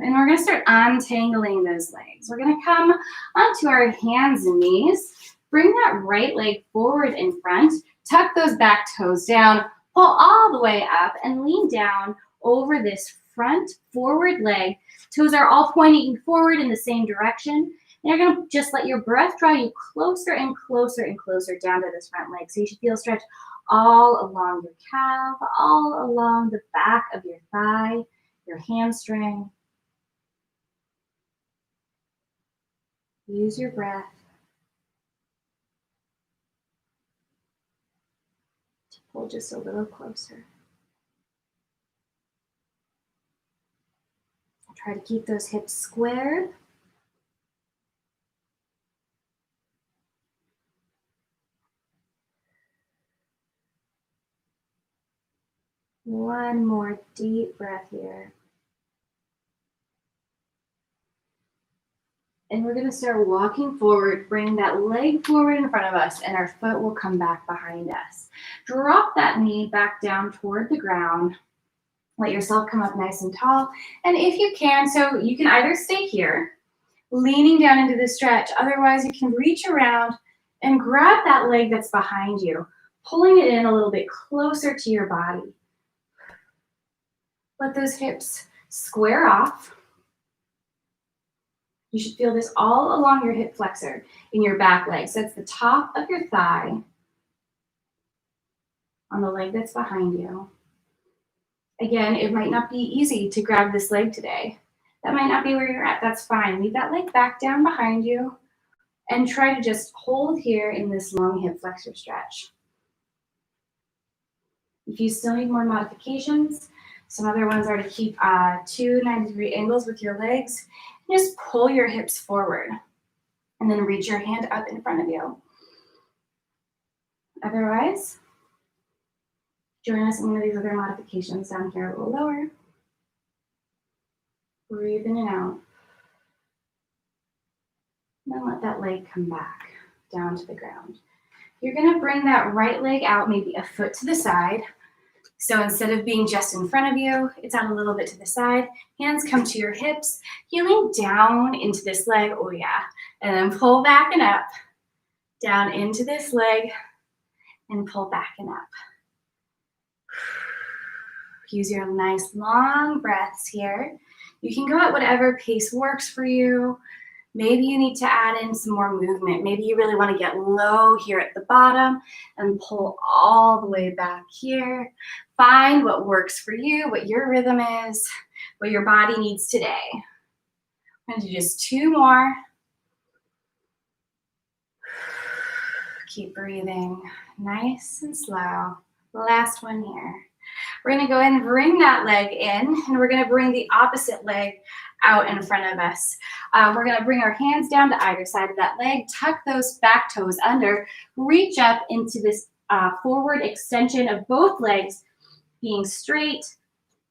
Speaker 1: And we're going to start untangling those legs. We're going to come onto our hands and knees. Bring that right leg forward in front. Tuck those back toes down. Pull all the way up and lean down over this front forward leg. Toes are all pointing forward in the same direction. And you're going to just let your breath draw you closer and closer and closer down to this front leg. So you should feel stretch all along your calf, all along the back of your thigh, your hamstring. Use your breath to pull just a little closer. Try to keep those hips squared. One more deep breath here. And we're going to start walking forward. Bring that leg forward in front of us, and our foot will come back behind us. Drop that knee back down toward the ground. Let yourself come up nice and tall. And if you can, so you can either stay here, leaning down into the stretch. Otherwise, you can reach around and grab that leg that's behind you, pulling it in a little bit closer to your body. Let those hips square off. You should feel this all along your hip flexor in your back leg. So it's the top of your thigh on the leg that's behind you. Again, it might not be easy to grab this leg today. That might not be where you're at. That's fine. Leave that leg back down behind you and try to just hold here in this long hip flexor stretch. If you still need more modifications, some other ones are to keep 2 90-degree angles with your legs and just pull your hips forward and then reach your hand up in front of you. Otherwise, join us in one of these other modifications down here a little lower. Breathe in and out. And then let that leg come back down to the ground. You're gonna bring that right leg out maybe a foot to the side. So instead of being just in front of you, it's out a little bit to the side. Hands come to your hips, heeling down into this leg, oh yeah. And then pull back and up, down into this leg, and pull back and up. Use your nice long breaths here. You can go at whatever pace works for you. Maybe you need to add in some more movement. Maybe you really want to get low here at the bottom and pull all the way back here. Find what works for you, what your rhythm is, what your body needs today. I'm going to do just 2 more. Keep breathing nice and slow. Last one here. We're going to go ahead and bring that leg in, and we're going to bring the opposite leg out in front of us. We're going to bring our hands down to either side of that leg, tuck those back toes under, reach up into this forward extension of both legs being straight.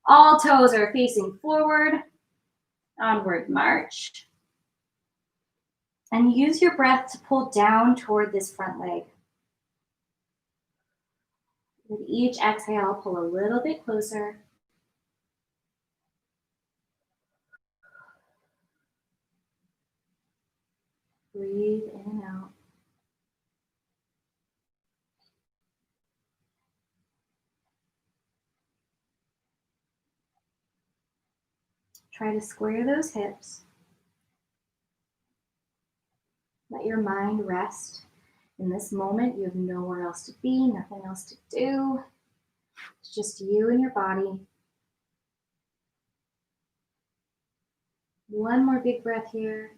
Speaker 1: All toes are facing forward. Onward march. And use your breath to pull down toward this front leg. With each exhale, pull a little bit closer. Breathe in and out. Try to square those hips. Let your mind rest. In this moment, you have nowhere else to be, nothing else to do. It's just you and your body. One more big breath here.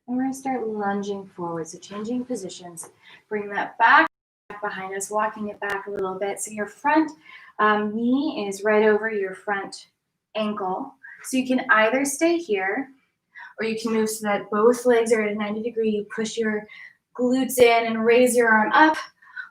Speaker 1: And we're going to start lunging forward, so changing positions. Bring that back behind us, walking it back a little bit. So your front knee is right over your front ankle. So you can either stay here, or you can move so that both legs are at a 90 degree. You push your glutes in and raise your arm up,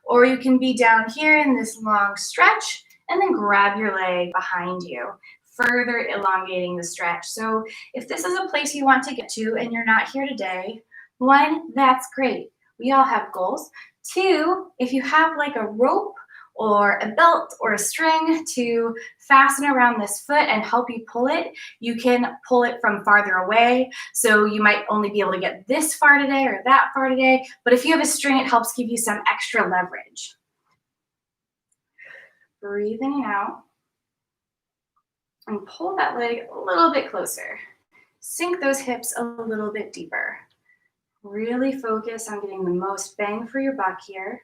Speaker 1: or you can be down here in this long stretch and then grab your leg behind you, further elongating the stretch. So if this is a place you want to get to and you're not here today, 1, that's great. We all have goals. 2, if you have like a rope or a belt or a string to fasten around this foot and help you pull it, you can pull it from farther away. So you might only be able to get this far today or that far today, but if you have a string, it helps give you some extra leverage. Breathe in and out. And pull that leg a little bit closer. Sink those hips a little bit deeper. Really focus on getting the most bang for your buck here.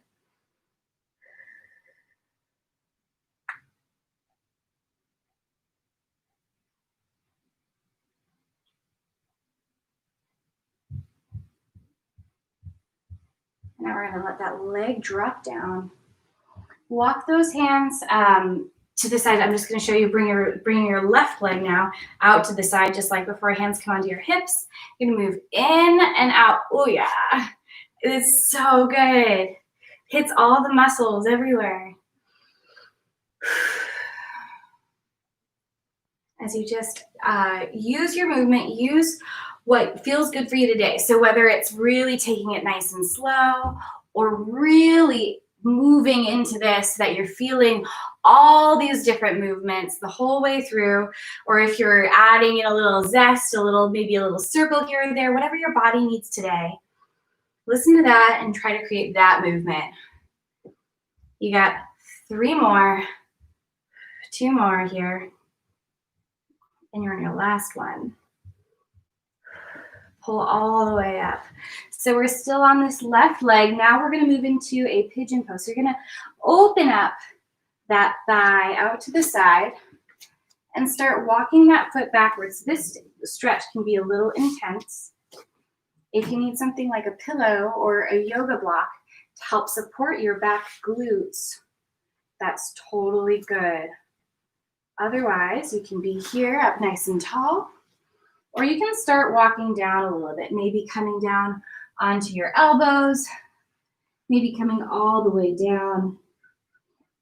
Speaker 1: Now we're going to let that leg drop down. Walk those hands to the side. I'm just going to show you bring your left leg now out to the side, just like before. Hands come onto your hips. You're going to move in and out. Oh yeah, it is so good. Hits all the muscles everywhere. As you just use your movement, use what feels good for you today. So whether it's really taking it nice and slow or really moving into this so that you're feeling all these different movements the whole way through, or if you're adding in a little zest, maybe a little circle here or there, whatever your body needs today, listen to that and try to create that movement. You got 3 more, 2 more here. And you're on your last one. Pull all the way up. So we're still on this left leg. Now we're gonna move into a pigeon pose. So you're gonna open up that thigh out to the side and start walking that foot backwards. This stretch can be a little intense. If you need something like a pillow or a yoga block to help support your back glutes, that's totally good. Otherwise, you can be here up nice and tall, or you can start walking down a little bit, maybe coming down onto your elbows, maybe coming all the way down,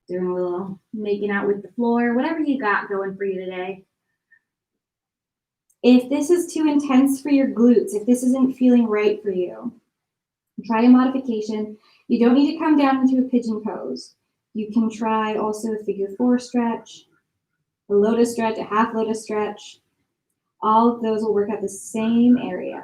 Speaker 1: doing a little making out with the floor, whatever you got going for you today. If this is too intense for your glutes, if this isn't feeling right for you, try a modification. You don't need to come down into a pigeon pose. You can try also a figure 4 stretch, a lotus stretch, a half lotus stretch. All of those will work out the same area.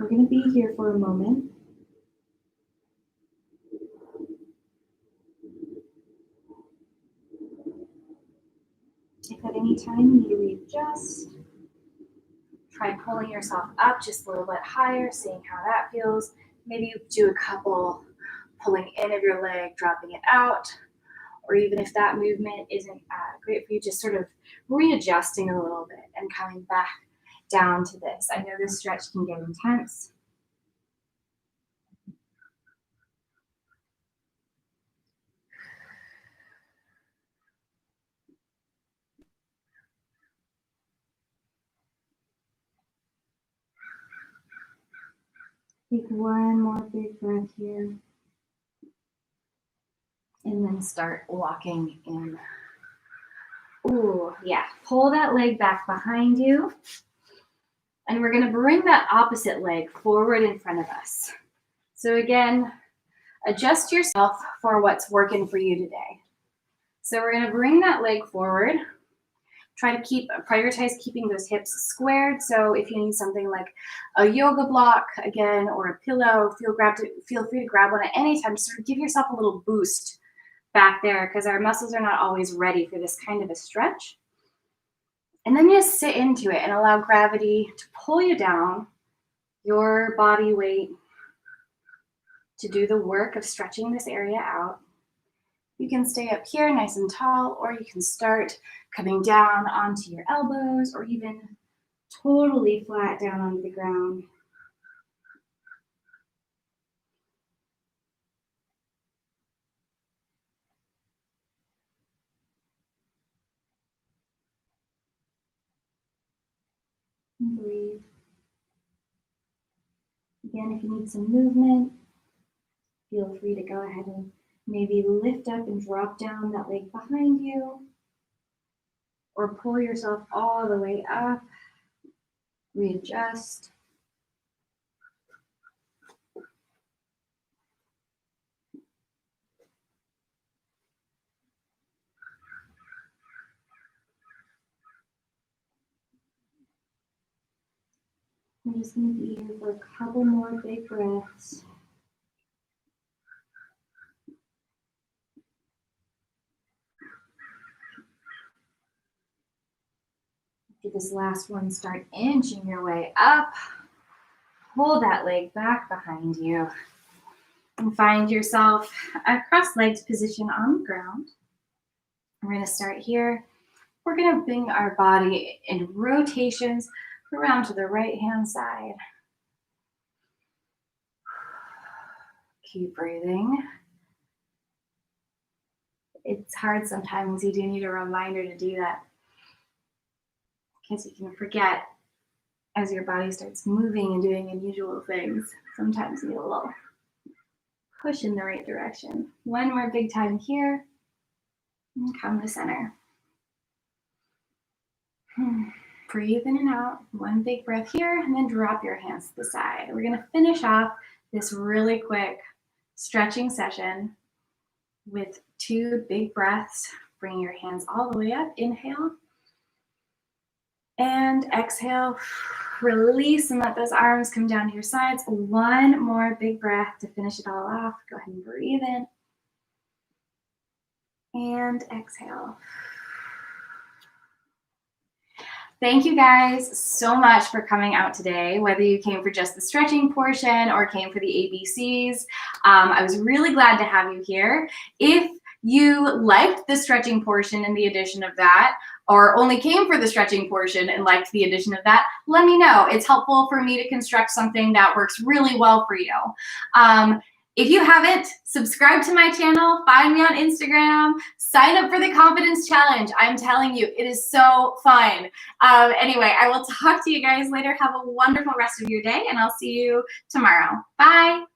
Speaker 1: We're going to be here for a moment. If at any time you need to readjust, try pulling yourself up just a little bit higher, seeing how that feels. Maybe you do a couple pulling in of your leg, dropping it out, or even if that movement isn't great for you, just sort of readjusting a little bit and coming back down to this. I know this stretch can get intense. Take one more big breath here. And then start walking in. Ooh, yeah. Pull that leg back behind you. And we're going to bring that opposite leg forward in front of us. So again, adjust yourself for what's working for you today. So we're going to bring that leg forward. Try to prioritize keeping those hips squared. So if you need something like a yoga block, again, or a pillow, feel free to grab one at any time. Sort of give yourself a little boost back there because our muscles are not always ready for this kind of a stretch. And then just sit into it and allow gravity to pull you down, your body weight to do the work of stretching this area out. You can stay up here nice and tall, or you can start coming down onto your elbows, or even totally flat down onto the ground. And breathe. Again, if you need some movement, feel free to go ahead and maybe lift up and drop down that leg behind you, or pull yourself all the way up, readjust. I'm just going to be here for a couple more big breaths. After this last one, start inching your way up. Pull that leg back behind you. And find yourself a cross-legged position on the ground. We're going to start here. We're going to bring our body in rotations around to the right-hand side. Keep breathing. It's hard sometimes. You do need a reminder to do that, because you can forget as your body starts moving and doing unusual things. Sometimes you need a little push in the right direction. One more big time here. And come to center. Breathe in and out. One big breath here, and then drop your hands to the side. We're going to finish off this really quick stretching session with 2 big breaths. Bring your hands all the way up. Inhale. And exhale. Release and let those arms come down to your sides. One more big breath to finish it all off. Go ahead and breathe in. And exhale. Thank you guys so much for coming out today, whether you came for just the stretching portion or came for the ABCs. I was really glad to have you here. If you liked the stretching portion and the addition of that, or only came for the stretching portion and liked the addition of that, let me know. It's helpful for me to construct something that works really well for you. If you haven't, subscribe to my channel, find me on Instagram, sign up for the Confidence Challenge. I'm telling you, it is so fun. Anyway, I will talk to you guys later. Have a wonderful rest of your day, and I'll see you tomorrow. Bye.